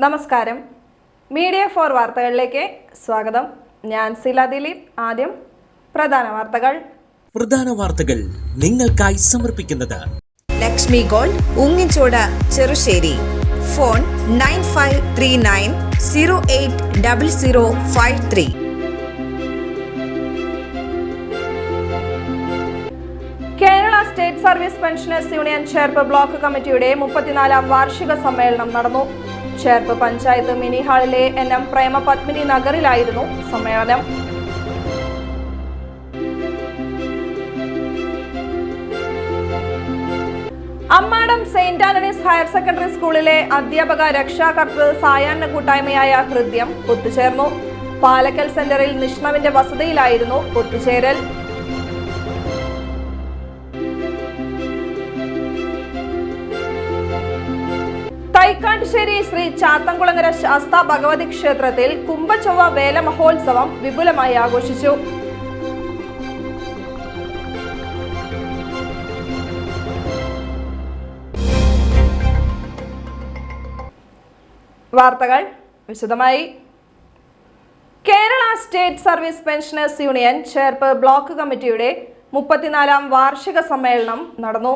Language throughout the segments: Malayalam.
നമസ്കാരം. മീഡിയ ഫോർ വാർത്തകളിലേക്ക് സ്വാഗതം. ഞാൻ സില ദിലീപ്. ആദ്യം പ്രധാന വാർത്തകൾ നിങ്ങൾക്കായി സമർപ്പിക്കുന്നത് Lakshmi gold, Ungichode, Cherussery. Phone 9539080053. Kerala state service pensioners union Cherpu block കമ്മിറ്റിയുടെ 34ാം വാർഷിക സമ്മേളനം നടന്നു. ചേർപ്പ് പഞ്ചായത്ത് മിനി ഹാളിലെ NM പ്രേമ പത്മിനി നഗറിലായിരുന്നു സമ്മേളനം. Ammadam saint Antony's higher secondary സ്കൂളിലെ അധ്യാപക രക്ഷാകർതൃ സായാഹ്ന കൂട്ടായ്മയായ ഹൃദ്യം ഒത്തുചേർന്നു. പാലക്കൽ സെന്ററിൽ നിഷ്ണവിന്റെ വസതിയിലായിരുന്നു ഒത്തുചേരൽ. തൈക്കാട്ടുശ്ശേരി ശ്രീ ചാത്തംകുളങ്ങര ശാസ്ത ഭഗവതി ക്ഷേത്രത്തിൽ കുംഭചൊവ്വ വേല മഹോത്സവം വിപുലമായി ആഘോഷിച്ചു. വാർത്തകൾ വിശദമായി. Kerala state service pensioners union Cherpu block കമ്മിറ്റിയുടെ 34ാം വാർഷിക സമ്മേളനം നടന്നു.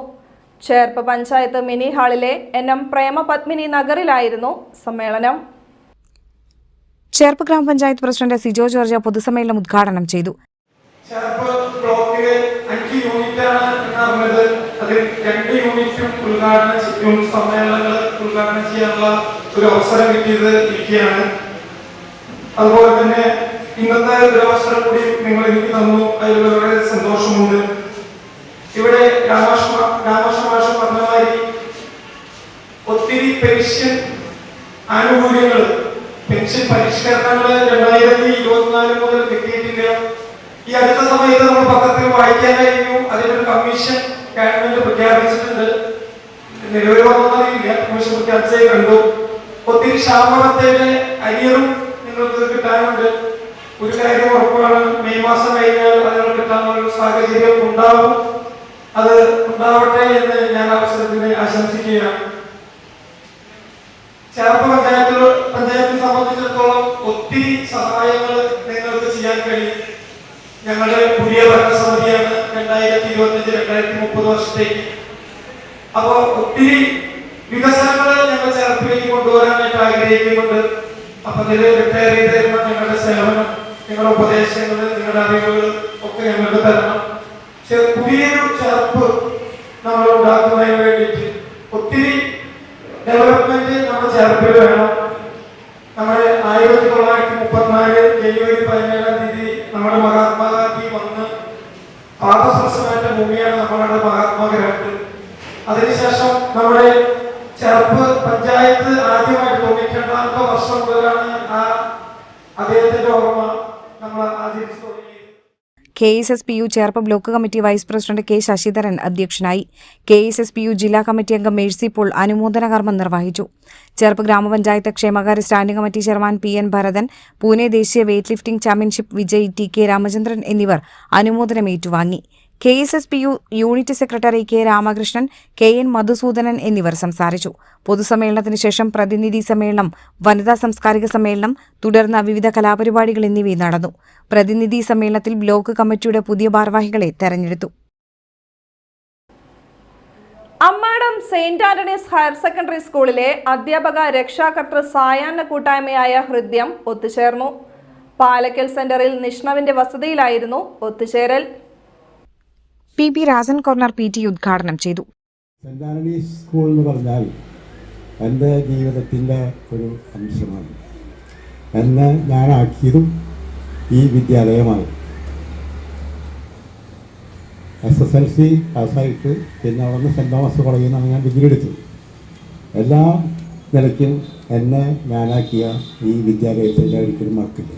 ചേർപ്പ് പഞ്ചായത്ത് മിനി ഹാളിലെ NM പ്രേമ പത്മിനി നഗറിലായിരുന്നു സമ്മേളനം. ചേർപ്പ് ഗ്രാമപഞ്ചായത്ത് പ്രസിഡന്റ് സിജോ ജോർജ് പൊതുസമ്മേളനം ഉദ്ഘാടനം ചെയ്തു. ചേർപ്പ് ബ്ലോക്കിലെ 5 യൂണിറ്റാണ് നടന്നത്. അതിൽ 2 യൂണിറ്റും സമ്മേളനങ്ങൾ ഉദ്ഘാടനം ചെയ്യാനുള്ള ഒരു അവസരം കിട്ടിയത് ഇരിക്കുകയാണ്. അതുപോലെ തന്നെ ഇന്നത്തെ ഒരു അവസരം കൂടി നിങ്ങൾ എനിക്ക് തന്നു. അതിൽ വളരെ സന്തോഷമുണ്ട്. ഇവിടെ രാമകൃഷ്ണ പറഞ്ഞമാതിരി ഒത്തിരി പെൻഷൻ ആനുകൂല്യങ്ങൾ, പെൻഷൻ പരിഷ്കരണങ്ങൾ 2024 മുതൽ കിട്ടിയിട്ടില്ല. ഈ അടുത്ത സമയത്ത് നമ്മൾ പത്രത്തിൽ വായിക്കാൻ കഴിഞ്ഞു. അതിനൊരു കമ്മീഷൻ ഗവൺമെന്റ് പ്രഖ്യാപിച്ചിട്ടുണ്ട്. നിലവിൽ വന്നറിയില്ല, കമ്മീഷൻ പ്രഖ്യാപിച്ചേ കണ്ടു. ഒത്തിരി ക്ഷാമബത്തയുടെ അരിയറും നിങ്ങൾക്ക് കിട്ടാനുണ്ട്. ഒരു കാര്യം ഉറപ്പാണ്, മെയ് മാസം കഴിഞ്ഞാൽ അതിന് കിട്ടാനുള്ള സാഹചര്യം ഉണ്ടാവും. അത് ഉണ്ടാവട്ടെ എന്ന് ഞാൻ അവസരത്തിന് ആശംസിക്കുകയാണ്. ചേർപ്പ് പഞ്ചായത്തിനെ സംബന്ധിച്ചിടത്തോളം ഒത്തിരി സഹായങ്ങൾ നിങ്ങൾക്ക് ചെയ്യാൻ കഴിയും. ഞങ്ങളുടെ പുതിയ ഭരണസമിതിയാണ് 2025-2030 വർഷത്തേക്ക്. അപ്പോൾ ഒത്തിരി വികസനങ്ങൾ ഞങ്ങൾ ചേർപ്പിലേക്ക് കൊണ്ടുവരാനായിട്ട് ആഗ്രഹിക്കുന്നുണ്ട്. അപ്പൊ അതിൽ റിട്ടയർ ചെയ്ത് തരുന്ന ഞങ്ങളുടെ സേവനം, നിങ്ങളുടെ ഉപദേശങ്ങൾ, നിങ്ങളുടെ അറിവുകൾ ഒക്കെ ഞങ്ങൾക്ക് തരണം. പുതിയൊരു ചേർപ്പ് നമ്മൾ ഉണ്ടാക്കുന്നതിന് വേണ്ടിയിട്ട് ഒത്തിരി ഡെവലപ്മെന്റ് നമ്മുടെ ചേർപ്പിൽ വേണം. നമ്മുടെ 1934 ജനുവരി 17-ാം തീയതി നമ്മുടെ മഹാത്മാഗാന്ധി വന്ന് പാദസ്പർശമേറ്റ ഭൂമിയാണ് നമ്മളുടെ മഹാത്മാഗാന്ധി. അതിനുശേഷം നമ്മുടെ ചേർപ്പ് പഞ്ചായത്ത് ആദ്യമായിട്ട് 92ാമത്തെ വർഷം മുതലാണ് അദ്ദേഹത്തിന്റെ ഓർമ്മ നമ്മൾ ആചരിച്ചു തുടങ്ങി. KSSPU Cherpu block committee vice president K Sasidharan അധ്യക്ഷനായി. KSSPU ജില്ലാ കമ്മിറ്റി അംഗം മേഴ്സി പോൾ അനുമോദന കർമ്മം നിർവഹിച്ചു. ചേർപ്പ് ഗ്രാമപഞ്ചായത്ത് ക്ഷേമകാര്യ standing committee chairman PN Bharathan, Pune ദേശീയ വെയ്റ്റ് ലിഫ്റ്റിംഗ് ചാമ്പ്യൻഷിപ്പ് വിജയി TK രാമചന്ദ്രൻ എന്നിവർ അനുമോദനം ഏറ്റുവാങ്ങി. KSSPU unit secretary K Ramakrishnan, KN Madhusoodanan എന്നിവർ സംസാരിച്ചു. പൊതുസമ്മേളനത്തിന് ശേഷം പ്രതിനിധി സമ്മേളനം, വനിതാ സാംസ്കാരിക സമ്മേളനം, തുടർന്ന് വിവിധ കലാപരിപാടികൾ എന്നിവയും നടന്നു. പ്രതിനിധി സമ്മേളനത്തിൽ ബ്ലോക്ക് കമ്മിറ്റിയുടെ പുതിയ ഭാരവാഹികളെ തെരഞ്ഞെടുത്തു. Ammadam saint Antony's higher secondary സ്കൂളിലെ അധ്യാപക രക്ഷാകർതൃ സായാഹ്ന കൂട്ടായ്മയായ ഹൃദ്യം ഒത്തുചേർന്നു. പാലക്കൽ സെന്ററിൽ നിഷ്ണവിന്റെ വസതിയിലായിരുന്നു ഒത്തുചേരൽ. PB രാജൻ കോർണർ PT ഉദ്ഘാടനം ചെയ്തു. സെന്റ് ആന്റണീസ് സ്കൂൾ എന്ന് പറഞ്ഞാൽ എൻ്റെ ജീവിതത്തിൻ്റെ ഒരു അംശമാണ്. എന്നെ ഞാനാക്കിയതും ഈ വിദ്യാലയമാണ്. SSLC പാസ്സായിട്ട് പിന്നെ അവിടെ നിന്ന് സെൻറ് തോമസ് കോളേജിൽ നിന്നാണ് ഞാൻ ഡിഗ്രി എടുത്തത്. എല്ലാ നിലയ്ക്കും എന്നെ ഞാനാക്കിയ ഈ വിദ്യാലയത്തെ ഞാൻ ഒരിക്കലും മറക്കില്ല.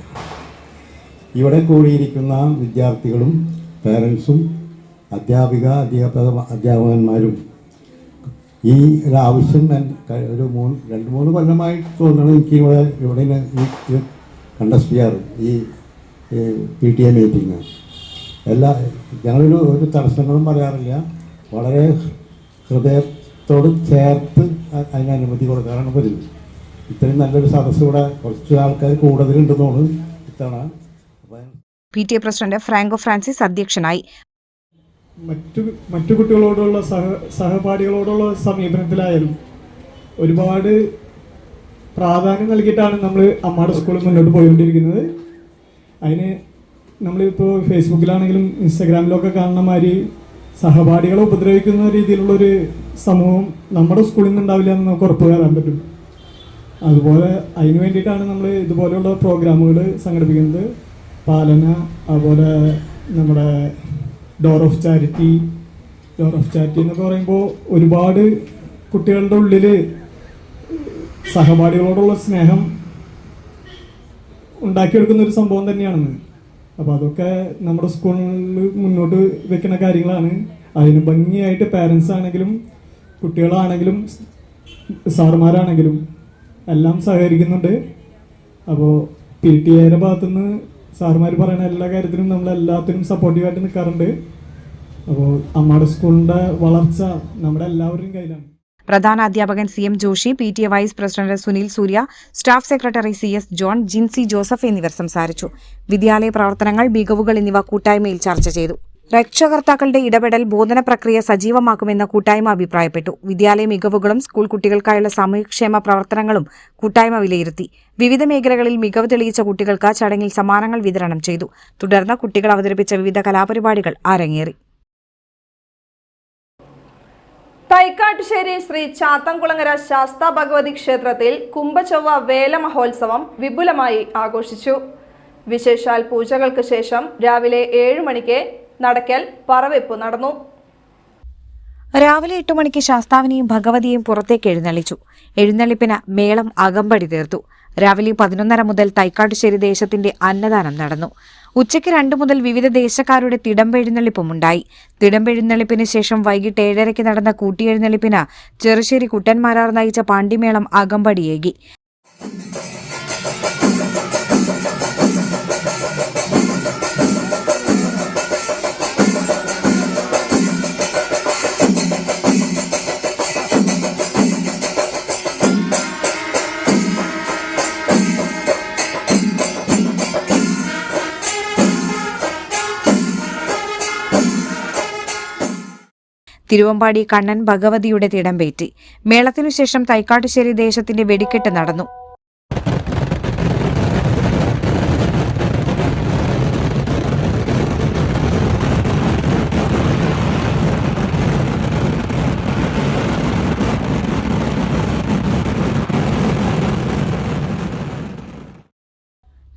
ഇവിടെ കൂടിയിരിക്കുന്ന വിദ്യാർത്ഥികളും പേരൻസും അധ്യാപകന്മാരും ഈ ഒരു ആവശ്യം ഒരു 2-3 കൊല്ലമായി തോന്നണം എനിക്ക് ഇവിടെ കണ്ടസ്റ്റ് ചെയ്യാറ് ഈ PTA മീറ്റിംഗ്. ഞങ്ങളൊരു തടസ്സങ്ങളും പറയാറില്ല. വളരെ ഹൃദയത്തോട് ചേർത്ത് അതിന് അനുമതി കൊടുക്കാറാണ് വരുന്നത്. ഇത്രയും നല്ലൊരു സദസ്സ് ഇവിടെ കുറച്ച് ആൾക്കാർ കൂടുതലുണ്ടെന്നാണ് ഇത്തവണ. PTA പ്രസിഡന്റ് ഫ്രാങ്കോ ഫ്രാൻസിസ് അധ്യക്ഷനായി. മറ്റു കുട്ടികളോടുള്ള സഹപാഠികളോടുള്ള സമീപനത്തിലായാലും ഒരുപാട് പ്രാധാന്യം നൽകിയിട്ടാണ് നമ്മൾ അമ്മാടെ സ്കൂളിൽ മുന്നോട്ട് പോയിക്കൊണ്ടിരിക്കുന്നത്. അതിന് നമ്മളിപ്പോൾ ഫേസ്ബുക്കിലാണെങ്കിലും ഇൻസ്റ്റാഗ്രാമിലൊക്കെ കാണുന്ന മാതിരി സഹപാഠികളെ ഉപദ്രവിക്കുന്ന രീതിയിലുള്ളൊരു സമൂഹം നമ്മുടെ സ്കൂളിൽ നിന്ന് ഉണ്ടാവില്ല എന്ന് നമുക്ക് ഉറപ്പ് തരാൻ പറ്റും. അതുപോലെ അതിന് വേണ്ടിയിട്ടാണ് നമ്മൾ ഇതുപോലെയുള്ള പ്രോഗ്രാമുകൾ സംഘടിപ്പിക്കുന്നത്. പാലന, അതുപോലെ നമ്മുടെ ഡോർ ഓഫ് ചാരിറ്റി എന്നൊക്കെ പറയുമ്പോൾ ഒരുപാട് കുട്ടികളുടെ ഉള്ളിൽ സഹപാഠികളോടുള്ള സ്നേഹം ഉണ്ടാക്കിയെടുക്കുന്ന ഒരു സംഭവം തന്നെയാണെന്ന്. അപ്പോൾ അതൊക്കെ നമ്മുടെ സ്കൂളിൽ മുന്നോട്ട് വെക്കുന്ന കാര്യങ്ങളാണ്. അതിന് ഭംഗിയായിട്ട് പാരൻസ് ആണെങ്കിലും കുട്ടികളാണെങ്കിലും സാറുമാരാണെങ്കിലും എല്ലാം സഹകരിക്കുന്നുണ്ട്. അപ്പോൾ PTA ഭാഗത്തുനിന്ന് സാറുമാർ പറയുന്ന എല്ലാ കാര്യത്തിനും നമ്മളെല്ലാത്തിനും സപ്പോർട്ടീവായിട്ട് നിൽക്കാറുണ്ട്. അപ്പോൾ അമ്മാടെ സ്കൂളിൻ്റെ വളർച്ച നമ്മുടെ എല്ലാവരുടെയും കയ്യിലാണ്. പ്രധാന അധ്യാപകൻ CM Joshi, PTA vice president Sunil Surya, staff secretary CS John, Jincy Joseph എന്നിവർ സംസാരിച്ചു. വിദ്യാലയ പ്രവർത്തനങ്ങൾ, മികവുകൾ എന്നിവ കൂട്ടായ്മയിൽ ചർച്ച ചെയ്തു. രക്ഷകർത്താക്കളുടെ ഇടപെടൽ ബോധന പ്രക്രിയ സജീവമാക്കുമെന്ന് കൂട്ടായ്മ അഭിപ്രായപ്പെട്ടു. വിദ്യാലയ മികവുകളും സ്കൂൾ കുട്ടികൾക്കായുള്ള സാമൂഹ്യക്ഷേമ പ്രവർത്തനങ്ങളും കൂട്ടായ്മ വിലയിരുത്തി. വിവിധ മേഖലകളിൽ മികവ് തെളിയിച്ച കുട്ടികൾക്ക് ചടങ്ങിൽ സമ്മാനങ്ങൾ വിതരണം ചെയ്തു. തുടർന്ന് കുട്ടികൾ അവതരിപ്പിച്ച വിവിധ കലാപരിപാടികൾ അരങ്ങേറി. തൈക്കാട്ടുശ്ശേരി ശ്രീ ചാത്തൻകുളങ്ങര ശാസ്താ ഭഗവതി ക്ഷേത്രത്തിൽ കുംഭചൊവ്വ വേല മഹോത്സവം വിപുലമായി ആഘോഷിച്ചു. വിശേഷാൽ പൂജകൾക്ക് ശേഷം രാവിലെ 7 മണിക്ക് നടക്കൽ പറവെപ്പ് നടന്നു. രാവിലെ 8 മണിക്ക് ശാസ്താവിനെയും ഭഗവതിയെയും പുറത്തേക്ക് എഴുന്നള്ളിച്ചു. എഴുന്നള്ളിപ്പിന് മേളം അകമ്പടി തീർത്തു. രാവിലെ 11:30 മുതൽ തൈക്കാട്ടുശ്ശേരി ദേശത്തിന്റെ അന്നദാനം നടന്നു. ഉച്ചയ്ക്ക് 2 മുതൽ വിവിധ ദേശക്കാരുടെ തിടമ്പെഴുന്നള്ളിപ്പുമുണ്ടായി. തിടമ്പെഴുന്നള്ളിപ്പിന് ശേഷം വൈകിട്ട് 7:30 നടന്ന കൂട്ടിയെഴുന്നള്ളിപ്പിന് ചെറുശ്ശേരി കുട്ടന്മാരാർ നയിച്ച പാണ്ടിമേളം അകമ്പടിയേകി. തിരുവമ്പാടി കണ്ണൻ ഭഗവതിയുടെ തിടമ്പേറ്റി. മേളത്തിനുശേഷം തൈക്കാട്ടുശ്ശേരി ദേശത്തിന്റെ വെടിക്കെട്ട് നടന്നു.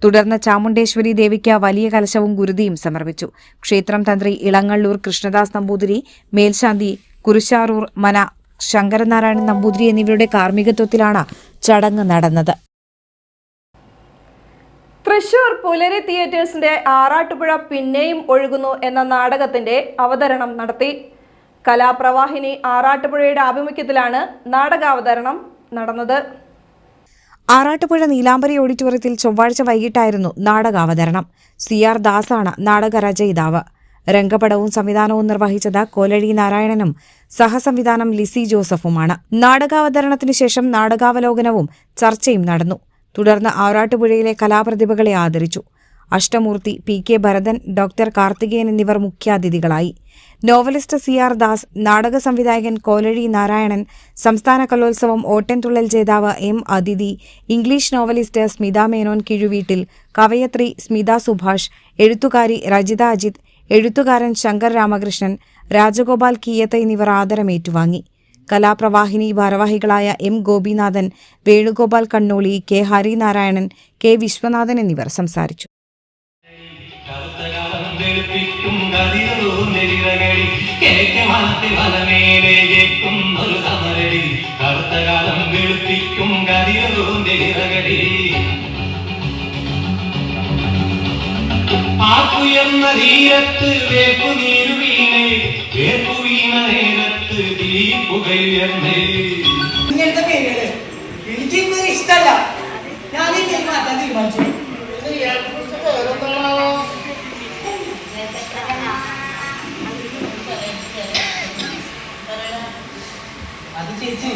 തുടർന്ന് ചാമുണ്ടേശ്വരി ദേവിക്ക് വലിയ കലശവും ഗുരുതിയും സമർപ്പിച്ചു. ക്ഷേത്രം തന്ത്രി ഇളങ്ങള്ളൂർ കൃഷ്ണദാസ് നമ്പൂതിരി, മേൽശാന്തി കുരിശാറൂർ മന ശങ്കരനാരായണൻ നമ്പൂതിരി എന്നിവരുടെ കാർമ്മികത്വത്തിലാണ് ചടങ്ങ് നടന്നത്. തൃശൂർ പുലരി തിയേറ്റേഴ്സിന്റെ ആറാട്ടുപുഴ പിന്നെയും ഒഴുകുന്നു എന്ന നാടകത്തിന്റെ അവതരണം നടത്തി. കലാപ്രവാഹിനി ആറാട്ടുപുഴയുടെ ആഭിമുഖ്യത്തിലാണ് നാടകാവതരണം നടന്നത്. ആറാട്ടുപുഴ നീലാംബരി ഓഡിറ്റോറിയത്തിൽ ചൊവ്വാഴ്ച വൈകിട്ടായിരുന്നു നാടകാവതരണം. CR ദാസാണ് നാടകരചയിതാവ്. രംഗപടവും സംവിധാനവും നിർവഹിച്ചത് കോലഴി നാരായണനും സഹസംവിധാനം ലിസി ജോസഫുമാണ്. നാടകാവതരണത്തിനു ശേഷം നാടകാവലോകനവും ചർച്ചയും നടന്നു. തുടർന്ന് ആറാട്ടുപുഴയിലെ കലാപ്രതിഭകളെ ആദരിച്ചു. അഷ്ടമൂർത്തി, PK ഭരതൻ, ഡോക്ടർ കാർത്തികേയൻ എന്നിവർ മുഖ്യാതിഥികളായി. നോവലിസ്റ്റ് CR ദാസ്, നാടക സംവിധായകൻ കോലഴി നാരായണൻ, സംസ്ഥാന കലോത്സവം ഓട്ടൻതുള്ളൽ ജേതാവ് M അതിഥി, ഇംഗ്ലീഷ് നോവലിസ്റ്റ് സ്മിത മേനോൻ കിഴുവീട്ടിൽ, കവയത്രി സ്മിത സുഭാഷ്, എഴുത്തുകാരി രജിത അജിത്, എഴുത്തുകാരൻ ശങ്കർ രാമകൃഷ്ണൻ, രാജഗോപാൽ കീയത്ത് എന്നിവർ ആദരമേറ്റുവാങ്ങി. കലാപ്രവാഹിനി ഭാരവാഹികളായ M Gopinathan, Venugopal Kannoli, K Harinarayanan, K Viswanathan എന്നിവർ സംസാരിച്ചു. ആക്കുയർന്ന തീരത്ത് വേപ്പുനീരു വീണേ, വേപ്പുവീണ നേരത്ത് തീപ്പുകയുയർന്നേ. ഇങ്ങനത്തെ പേരുകള് എനിക്കിന്ന് ഇഷ്ടമല്ല. ഞാൻ മാറ്റാൻ തീരുമാനിച്ചു. അത് ചേച്ചി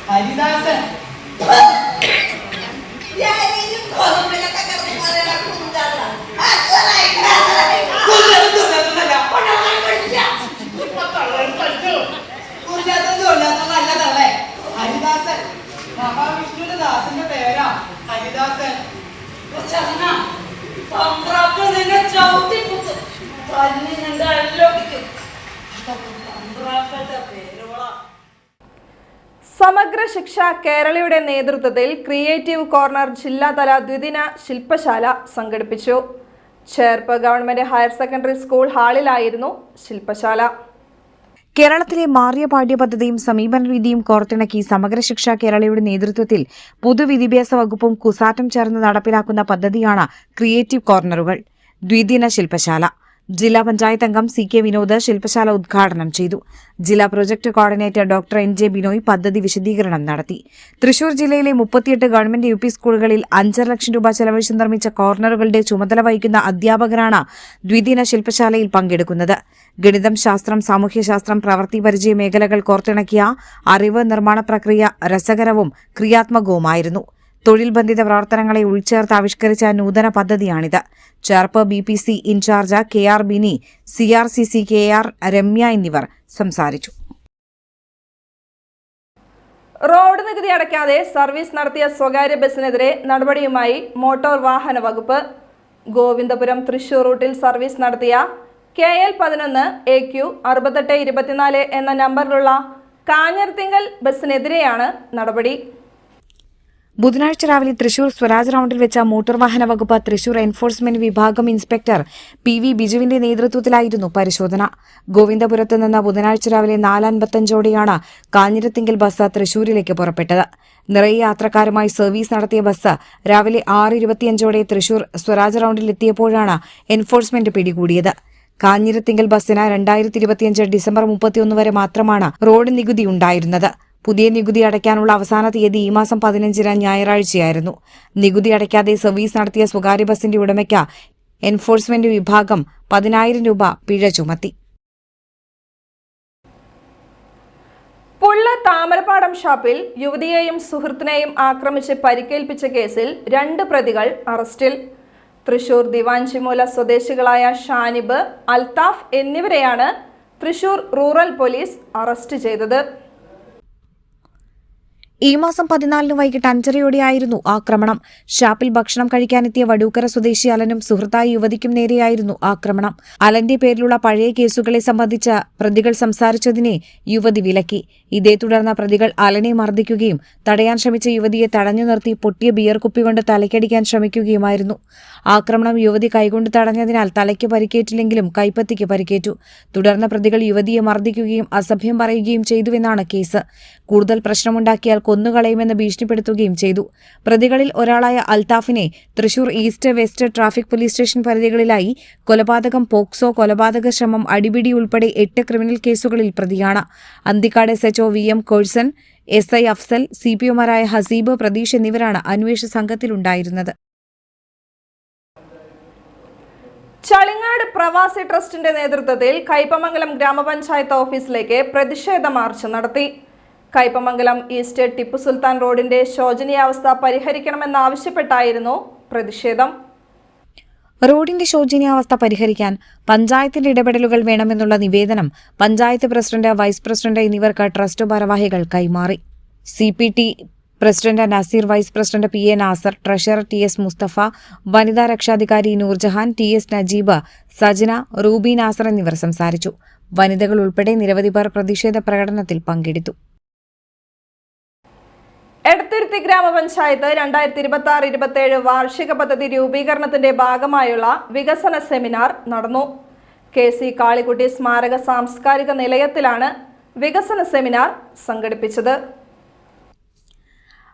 ഹരിദാസൻ സമഗ്ര ശിക്ഷ കേരളയുടെ നേതൃത്വത്തിൽ ക്രിയേറ്റീവ് കോർണർ ജില്ലാതല ദ്വിദിന ശില്പശാല സംഘടിപ്പിച്ചു. Cherpu government higher secondary school ഹാളിലായിരുന്നു ശില്പശാല. കേരളത്തിലെ മാറിയ പാഠ്യപദ്ധതിയും സമീപന രീതിയും കോർത്തിണക്കി സമഗ്ര ശിക്ഷ കേരളയുടെ നേതൃത്വത്തിൽ പൊതുവിദ്യാഭ്യാസ വകുപ്പും കുസാറ്റും ചേർന്ന് നടപ്പിലാക്കുന്ന പദ്ധതിയാണ് ക്രിയേറ്റീവ് കോർണറുകൾ. ദ്വിദിന ശില്പശാല ജില്ലാ പഞ്ചായത്ത് അംഗം CK വിനോദ് ശില്പശാല ഉദ്ഘാടനം ചെയ്തു. ജില്ലാ project coordinator doctor NJ Binoy പദ്ധതി വിശദീകരണം നടത്തി. തൃശൂർ ജില്ലയിലെ 38 ഗവൺമെന്റ് UP സ്കൂളുകളിൽ 5.5 ലക്ഷം രൂപ ചെലവഴിച്ച് നിർമ്മിച്ച കോർണറുകളുടെ ചുമതല വഹിക്കുന്ന അധ്യാപകരാണ് ദ്വിദിന ശില്പശാലയിൽ പങ്കെടുക്കുന്നത്. ഗണിതം, ശാസ്ത്രം, സാമൂഹ്യശാസ്ത്രം, പ്രവൃത്തി പരിചയ മേഖലകൾ കോർത്തിണക്കിയ അറിവ് നിർമ്മാണ പ്രക്രിയ രസകരവും ക്രിയാത്മകവുമായിരുന്നു. തൊഴിൽ ബന്ധിത പ്രവർത്തനങ്ങളെ ഉൾച്ചേർത്ത് ആവിഷ്കരിച്ച നൂതന പദ്ധതിയാണിത്. Cherpu BPC in charge KR Bini, CRCC KR Ramya എന്നിവർ സംസാരിച്ചു. റോഡ് നികുതി അടയ്ക്കാതെ സർവീസ് നടത്തിയ സ്വകാര്യ ബസിനെതിരെ നടപടിയുമായി മോട്ടോർ വാഹന വകുപ്പ്. ഗോവിന്ദപുരം തൃശൂർ റൂട്ടിൽ സർവീസ് നടത്തിയ KL11 AQ 6824 എന്ന നമ്പറിലുള്ള കാഞ്ഞിരത്തിങ്കൽ ബസിനെതിരെയാണ് നടപടി. ബുധനാഴ്ച രാവിലെ തൃശൂർ സ്വരാജ് റൌണ്ടിൽ വെച്ച മോട്ടോർ വാഹന വകുപ്പ് തൃശൂർ എൻഫോഴ്സ്മെന്റ് വിഭാഗം ഇൻസ്പെക്ടർ PV ബിജുവിന്റെ നേതൃത്വത്തിലായിരുന്നു പരിശോധന. ഗോവിന്ദപുരത്ത് നിന്ന് ബുധനാഴ്ച രാവിലെ 4:55ഓടെയാണ് കാഞ്ഞിരത്തിങ്കൽ ബസ് തൃശൂരിലേക്ക് പുറപ്പെട്ടത്. നിറയെ യാത്രക്കാരുമായി സർവീസ് നടത്തിയ ബസ് രാവിലെ 6:25ഓടെ തൃശൂർ സ്വരാജ് റൌണ്ടിൽ എത്തിയപ്പോഴാണ് എൻഫോഴ്സ്മെന്റ് പിടികൂടിയത്. കാഞ്ഞിരത്തിങ്കൽ ബസ്സിന് 2025 ഡിസംബർ 31 വരെ മാത്രമാണ് റോഡ് നികുതി ഉണ്ടായിരുന്നത്. പുതിയ നികുതി അടയ്ക്കാനുള്ള അവസാന തീയതി ഈ മാസം 15-ന് ഞായറാഴ്ചയായിരുന്നു. നികുതി അടയ്ക്കാതെ സർവീസ് നടത്തിയ സ്വകാര്യ ബസിന്റെ ഉടമയ്ക്ക് എൻഫോഴ്സ്മെന്റ് വിഭാഗം 10,000 രൂപ പിഴ ചുമത്തി. പുള്ള താമരപ്പാടം ഷാപ്പിൽ യുവതിയെയും സുഹൃത്തിനെയും ആക്രമിച്ച് പരിക്കേൽപ്പിച്ച കേസിൽ 2 പ്രതികൾ അറസ്റ്റിൽ. തൃശൂർ ദിവാഞ്ചിമൂല സ്വദേശികളായ ഷാനിബ്, അൽത്താഫ് എന്നിവരെയാണ് തൃശൂർ റൂറൽ പോലീസ് അറസ്റ്റ് ചെയ്തത്. ഈ മാസം 14-ന് വൈകിട്ട് 5:30ഓടെയായിരുന്നു ആക്രമണം. ഷാപ്പിൽ ഭക്ഷണം കഴിക്കാനെത്തിയ വടൂക്കര സ്വദേശി അലനും സുഹൃത്തായ യുവതിക്കും നേരെയായിരുന്നു ആക്രമണം. അലന്റെ പേരിലുള്ള പഴയ കേസുകളെ സംബന്ധിച്ച് പ്രതികൾ സംസാരിച്ചതിനെ യുവതി വിലക്കി. ഇതേ തുടർന്ന് പ്രതികൾ അലനെ മർദ്ദിക്കുകയും തടയാൻ ശ്രമിച്ച യുവതിയെ തടഞ്ഞു നിർത്തി പൊട്ടിയ ബിയർ കുപ്പികൊണ്ട് തലയ്ക്കടിക്കാൻ ശ്രമിക്കുകയുമായിരുന്നു. ആക്രമണം യുവതി കൈകൊണ്ട് തടഞ്ഞതിനാൽ തലയ്ക്ക് പരിക്കേറ്റില്ലെങ്കിലും കൈപ്പത്തിക്ക് പരിക്കേറ്റു. തുടർന്ന് പ്രതികൾ യുവതിയെ മർദ്ദിക്കുകയും അസഭ്യം പറയുകയും ചെയ്തുവെന്നാണ് കേസ്. കൂടുതൽ പ്രശ്നമുണ്ടാക്കിയാൽ കൊന്നുകളയുമെന്ന് ഭീഷണിപ്പെടുത്തുകയും ചെയ്തു. പ്രതികളിൽ ഒരാളായ അൽത്താഫിനെ Thrissur east west traffic police station പരിധികളിലായി കൊലപാതകം, പോക്സോ, കൊലപാതക ശ്രമം, അടിപിടി ഉൾപ്പെടെ 8 ക്രിമിനൽ കേസുകളിൽ പ്രതിയാണ്. Anthikad SHO VM കോഴ്സൺ, SI Afsal, CPOമാരായ Haseeb, Pratheesh എന്നിവരാണ് അന്വേഷണ സംഘത്തിലുണ്ടായിരുന്നത്. ചളിങ്ങാട് പ്രവാസി ട്രസ്റ്റിന്റെ നേതൃത്വത്തിൽ കയ്പമംഗലം ഗ്രാമപഞ്ചായത്ത് ഓഫീസിലേക്ക് പ്രതിഷേധ മാർച്ച് നടത്തി. കയ്പമംഗലം ഈസ്റ്റ് ടിപ്പു സുൽത്താൻ റോഡിന്റെ ശോചനീയാവസ്ഥ പരിഹരിക്കണമെന്നാവശ്യപ്പെട്ടായിരുന്നു പ്രതിഷേധം. റോഡിന്റെ ശോചനീയാവസ്ഥ പരിഹരിക്കാൻ പഞ്ചായത്തിന്റെ ഇടപെടലുകൾ വേണമെന്നുള്ള നിവേദനം പഞ്ചായത്ത് പ്രസിഡന്റ്, വൈസ് പ്രസിഡന്റ് എന്നിവർക്ക് ട്രസ്റ്റ് ഭാരവാഹികൾ കൈമാറി. CPT president Naseer, vice president PA Nasar, treasurer TS Musthafa, വനിതാ രക്ഷാധികാരി നൂർജഹാൻ, TS നജീബ്, സജന, റൂബി നാസർ എന്നിവർ സംസാരിച്ചു. വനിതകൾ ഉൾപ്പെടെ നിരവധി പേർ പ്രതിഷേധ പ്രകടനത്തിൽ പങ്കെടുത്തു. എടത്തുരുത്തി ഗ്രാമപഞ്ചായത്ത് 2026-27 വാർഷിക പദ്ധതി രൂപീകരണത്തിന്റെ ഭാഗമായുള്ള വികസന സെമിനാർ നടന്നു. KC കാളിക്കുട്ടി സ്മാരക സാംസ്കാരിക നിലയത്തിലാണ് വികസന സെമിനാർ സംഘടിപ്പിച്ചത്.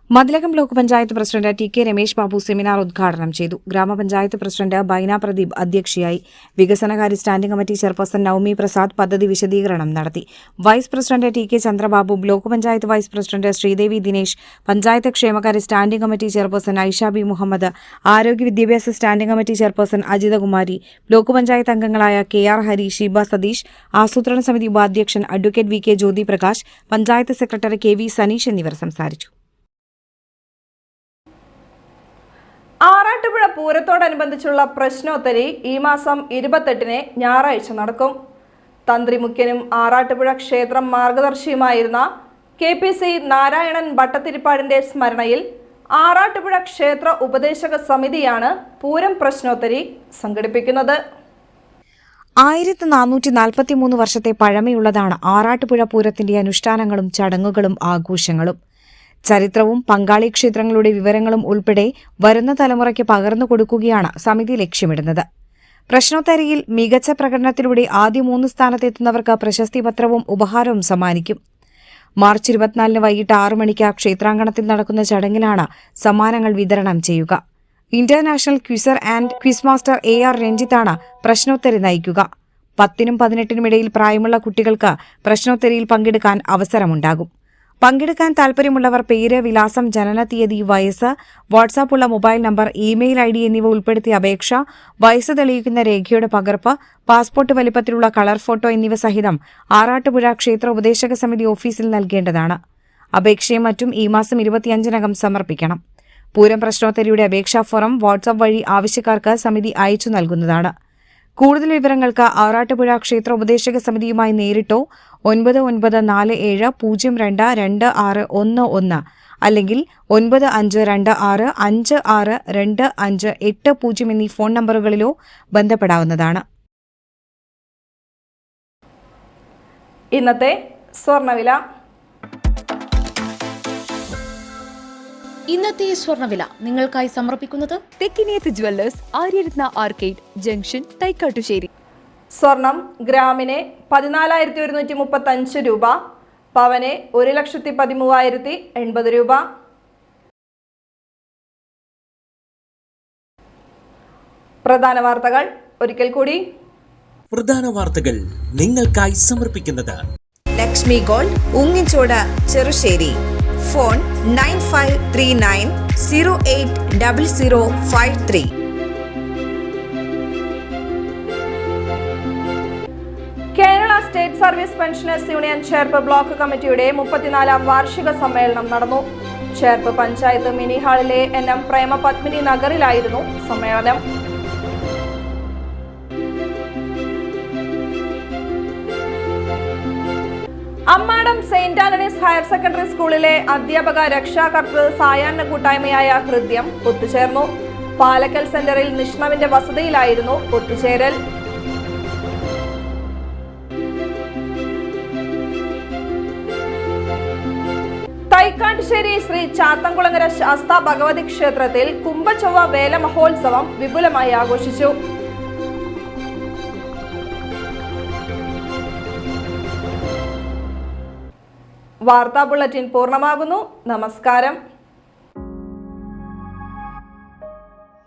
Mathilakam block panchayat president TK Ramesh Babu seminar ഉദ്ഘാടനം ചെയ്തു. ഗ്രാമപഞ്ചായത്ത് പ്രസിഡന്റ് ബൈന പ്രദീപ് അധ്യക്ഷയായി. വികസനകാര്യ standing committee chairperson Navami Prasad പദ്ധതി വിശദീകരണം നടത്തി. Vice president TK Chandrababu, block panchayat vice president Sreedevi Dinesh, panchayat ക്ഷേമകാര്യ standing committee chairperson Aisha B Muhammad, ആരോഗ്യ വിദ്യാഭ്യാസ standing committee chairperson Ajithakumari, block panchayat അംഗങ്ങളായ KR ഹരി, ഷീബ സതീഷ്, ആസൂത്രണ സമിതി ഉപാധ്യക്ഷൻ advocate VK Jyothi Prakash, panchayat secretary KV Saneesh എന്നിവർ സംസാരിച്ചു. ആറാട്ടുപുഴ പൂരത്തോടനുബന്ധിച്ചുള്ള പ്രശ്നോത്തരി ഈ മാസം 28-ന് ഞായറാഴ്ച നടക്കും. തന്ത്രി മുഖ്യനും ആറാട്ടുപുഴ ക്ഷേത്രം മാർഗദർശിയുമായിരുന്ന KPC നാരായണൻ ഭട്ടതിരിപ്പാടിന്റെ സ്മരണയിൽ ആറാട്ടുപുഴ ക്ഷേത്ര ഉപദേശക സമിതിയാണ് പൂരം പ്രശ്നോത്തരി സംഘടിപ്പിക്കുന്നത്. 1443 വർഷത്തെ പഴമയുള്ളതാണ് ആറാട്ടുപുഴ പൂരത്തിന്റെ അനുഷ്ഠാനങ്ങളും ചടങ്ങുകളും ആഘോഷങ്ങളും. ചരിത്രവും പങ്കാളി ക്ഷേത്രങ്ങളുടെ വിവരങ്ങളും ഉൾപ്പെടെ വരുന്ന തലമുറയ്ക്ക് പകർന്നു കൊടുക്കുകയാണ് സമിതി ലക്ഷ്യമിടുന്നത്. പ്രശ്നോത്തരിയിൽ മികച്ച പ്രകടനത്തിലൂടെ ആദ്യ 3 സ്ഥാനത്തെത്തുന്നവർക്ക് പ്രശസ്തിപത്രവും ഉപഹാരവും സമ്മാനിക്കും. മാർച്ച് 24 വൈകിട്ട് 6 മണിക്ക് ക്ഷേത്രാങ്കണത്തിൽ നടക്കുന്ന ചടങ്ങിലാണ് സമ്മാനങ്ങൾ വിതരണം ചെയ്യുക. International quizzer and quiz master AR രഞ്ജിത്താണ് പ്രശ്നോത്തരി നയിക്കുക. 10നും 18നും ഇടയിൽ പ്രായമുള്ള കുട്ടികൾക്ക് പ്രശ്നോത്തരിയിൽ പങ്കെടുക്കാൻ അവസരമുണ്ടാകും. പങ്കെടുക്കാൻ താൽപര്യമുള്ളവർ പേര്, വിലാസം, ജനനതീയതി, വയസ്സ്, വാട്സാപ്പ് ഉള്ള മൊബൈൽ നമ്പർ, ഇമെയിൽ ID എന്നിവ ഉൾപ്പെടുത്തിയ അപേക്ഷ, വയസ്സ് തെളിയിക്കുന്ന രേഖയുടെ പകർപ്പ്, പാസ്പോർട്ട് വലിപ്പത്തിലുള്ള കളർ ഫോട്ടോ എന്നിവ സഹിതം ആറാട്ടുപുഴ ക്ഷേത്ര ഉപദേശക സമിതി ഓഫീസിൽ നൽകേണ്ടതാണ്. അപേക്ഷയും മറ്റും ഈ മാസം 25-നകം സമർപ്പിക്കണം. പൂരം പ്രശ്നോത്തരിയുടെ അപേക്ഷാ ഫോറം വാട്സാപ്പ് വഴി ആവശ്യക്കാർക്ക് സമിതി അയച്ചു നൽകുന്നതാണ്. കൂടുതൽ വിവരങ്ങൾക്ക് ആറാട്ടുപുഴ ക്ഷേത്ര ഉപദേശക സമിതിയുമായി നേരിട്ടോ 9924022611 അല്ലെങ്കിൽ 9526562580 എന്നീ ഫോൺ നമ്പറുകളിലോ ബന്ധപ്പെടാവുന്നതാണ്. ഇന്നത്തെ സ്വർണ്ണവില. ഇന്നത്തെ സ്വർണ്ണവില നിങ്ങൾക്കായി സമർപ്പിക്കുന്നത് Thekkiniyath jewellers, Aryaratna arcade junction, Thaikkattussery. സ്വർണം ഗ്രാമിന് 14,135 രൂപ, പവന് 1,13,080 രൂപ. പ്രധാന വാർത്തകൾ ഒരിക്കൽ കൂടി. പ്രധാന വാർത്തകൾ നിങ്ങൾക്കായി സമർപ്പിക്കുന്നത് Lakshmi gold, Ungichode, Cherussery. Phone 9539080053. Kerala state service pensioners union Cherpu block കമ്മിറ്റിയുടെ 34ാം വാർഷിക സമ്മേളനം നടന്നു. ചേർപ്പ് പഞ്ചായത്ത് മിനി ഹാളിലെ NM പ്രേമ പത്മിനി നഗറിലായിരുന്നു സമ്മേളനം. Ammadam saint Antony's higher secondary സ്കൂളിലെ അധ്യാപക രക്ഷാകർതൃ സായാഹ്ന കൂട്ടായ്മയായ ഹൃദ്യം ഒത്തുചേർന്നു. പാലക്കൽ സെന്ററിൽ നിഷ്ണവിന്റെ വസതിയിലായിരുന്നു ഒത്തുചേരൽ. തൈക്കാട്ടുശ്ശേരി ശ്രീ ചാത്തൻകുളങ്ങര ശാസ്താ ഭഗവതി ക്ഷേത്രത്തിൽ കുംഭചൊവ്വ വേല മഹോത്സവം വിപുലമായി ആഘോഷിച്ചു. വാർത്താ ബുള്ളറ്റിൻ പൂർണ്ണമാകുന്നു. നമസ്കാരം.